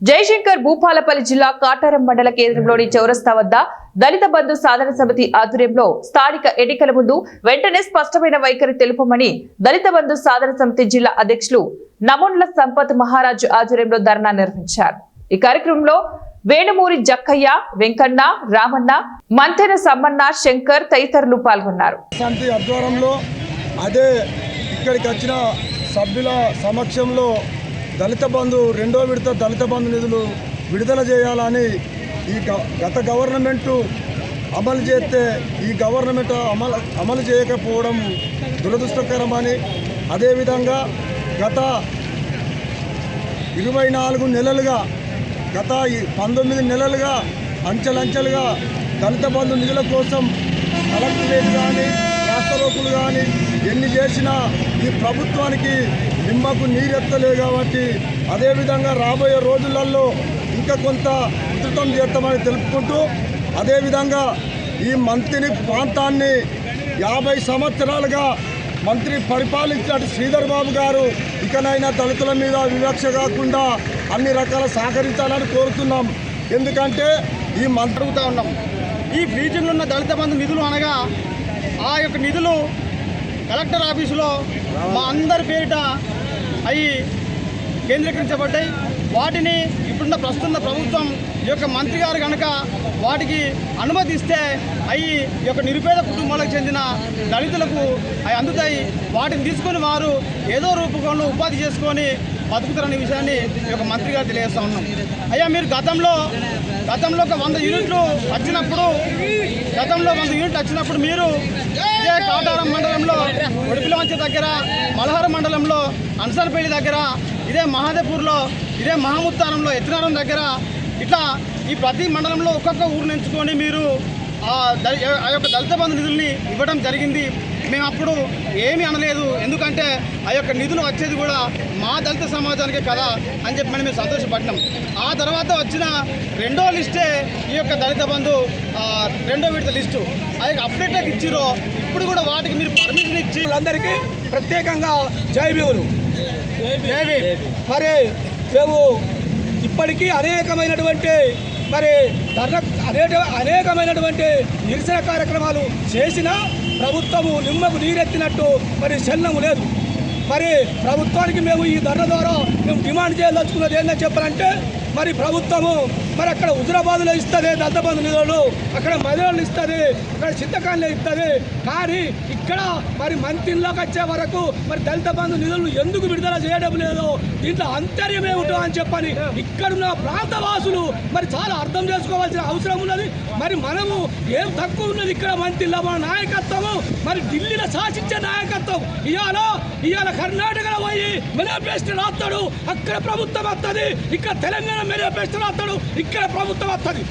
జయశంకర్ భూపాలపల్లి జిల్లా కాటారం మండల కేంద్రంలోని చౌరస్తా వద్ద దళిత బంధు సాధన సమితి ఆధ్వర్యంలో స్థానిక ఎన్నికల ముందు వెంటనే స్పష్టమైన వైఖరి తెలుపమని దళిత బంధు సాధన సమితి జిల్లా అధ్యక్షులు నమోన్ల సంపత్ మహారాజు ఆధ్వర్యంలో ధర్నా నిర్వహించారు। ఈ కార్యక్రమంలో వేణుమూరి జక్కయ్య, వెంకన్న, రామన్న, మంతెన సమ్మన్న, శంకర్ తదితరులు పాల్గొన్నారు। శాంతి ఆధ్వర్యంలో అదే ఇక్కడికి వచ్చిన సభ్యుల సమక్షంలో దళిత బంధు రెండో విడత దళిత బంధు నిధులు విడుదల చేయాలని ఈ గత గవర్నమెంటు అమలు చేస్తే ఈ గవర్నమెంట్ అమలు చేయకపోవడం దురదృష్టకరమని, అదేవిధంగా గత 24 నెలలుగా గత 19 నెలలుగా అంచెలంచెలుగా దళిత బంధు నిధుల కోసం కలెక్టరేట్ కానీ రాష్ట్రలోకులు కానీ ఎన్ని చేసినా ఈ ప్రభుత్వానికి నిమ్మకు నీరెత్తలే కాబట్టి అదేవిధంగా రాబోయే రోజులలో ఇంకా కొంత ఉధృతం చేస్తామని తెలుపుకుంటూ, అదేవిధంగా ఈ మంత్రి ప్రాంతాన్ని 50 సంవత్సరాలుగా మంత్రి పరిపాలించిన శ్రీధర్ బాబు గారు ఇకనైనా దళితుల మీద వివక్ష కాకుండా అన్ని రకాల సహకరించాలని కోరుతున్నాం। ఎందుకంటే ఈ మంత్రి అడుగుతూ ఉన్నాం, ఈ ఫ్రీజింగ్లో ఉన్న దళిత బంధు నిధులు అనగా ఆ యొక్క నిధులు కలెక్టర్ ఆఫీసులో మా అందరి పేరిట అవి కేంద్రీకరించబడ్డాయి। వాటిని ఇప్పుడున్న ప్రస్తుత ప్రభుత్వం ఈ యొక్క మంత్రి గారు కనుక వాటికి అనుమతిస్తే అవి ఈ యొక్క నిరుపేద కుటుంబాలకు చెందిన దళితులకు అవి అందుతాయి। వాటిని తీసుకొని వారు ఏదో రూపంలో ఉపాధి చేసుకొని బతుకుతారనే విషయాన్ని ఈ యొక్క మంత్రి గారు తెలియజేస్తూ ఉన్నాం। అయ్యా, మీరు గతంలో ఒక 100 యూనిట్లు వచ్చినప్పుడు మీరు ఇదే కాటారం మండలంలో ఒడిపిలవంచ దగ్గర, మలహార మండలంలో అన్సర్పల్లి దగ్గర, ఇదే మహాదేపూర్లో, ఇదే మహాముత్తానంలో ఎత్తినారం దగ్గర, ఇట్లా ఈ ప్రతి మండలంలో ఒక్కొక్క ఊరిని ఎంచుకొని మీరు ఆ యొక్క దళిత బంధు నిధుల్ని ఇవ్వడం జరిగింది। మేము అప్పుడు ఏమీ అనలేదు, ఎందుకంటే ఆ యొక్క నిధులు వచ్చేది కూడా మా దళిత సమాజానికే కదా అని చెప్పి మేము సంతోషపడ్డాం। ఆ తర్వాత వచ్చిన రెండో లిస్టే ఈ యొక్క దళిత బంధు రెండో విడత లిస్టు అది అప్డేట్లకు ఇచ్చిరో ఇప్పుడు కూడా వాటికి మీరు పర్మిషన్ ఇచ్చి అందరికీ ప్రత్యేకంగా జై భీములు। మరి మేము ఇప్పటికీ అనేకమైనటువంటి నిరసన కార్యక్రమాలు చేసినా ప్రభుత్వము నిమ్మకు నీరెత్తినట్టు చలనము లేదు। ప్రభుత్వానికి మేము ఈ ధర్నా ద్వారా మేము డిమాండ్ చేయదలుచుకున్నది ఏంటని చెప్పాలంటే, ప్రభుత్వము అక్కడ హుజురాబాద్లో ఇస్తుంది దళిత బంధు నిధులు, అక్కడ మధురలో ఇస్తుంది, అక్కడ చింతకాయలో ఇస్తుంది, కానీ ఇక్కడ మంత్రిలోకి వచ్చే వరకు దళిత బంధు నిధులు ఎందుకు విడుదల చేయడం లేదు, దీంట్లో అంతర్యం ఏమిటో అని చెప్పని ఇక్కడున్న ప్రాంతవాసులు చాలా అర్థం చేసుకోవాల్సిన అవసరం ఉన్నది। మనము ఏం తక్కువ ఉన్నది ఇక్కడ మంత్రిలో మన నాయకత్వము, ఢిల్లీలో శాసించే నాయకత్వం ఇవాళ కర్ణాటకలో పోయి మేనిఫెస్టో రాస్తాడు, అక్కడ ప్రభుత్వం వస్తుంది, ఇక్కడ తెలంగాణ మేనిఫెస్టో రాస్తాడు, ఇక్కడ ప్రభుత్వం వస్తుంది।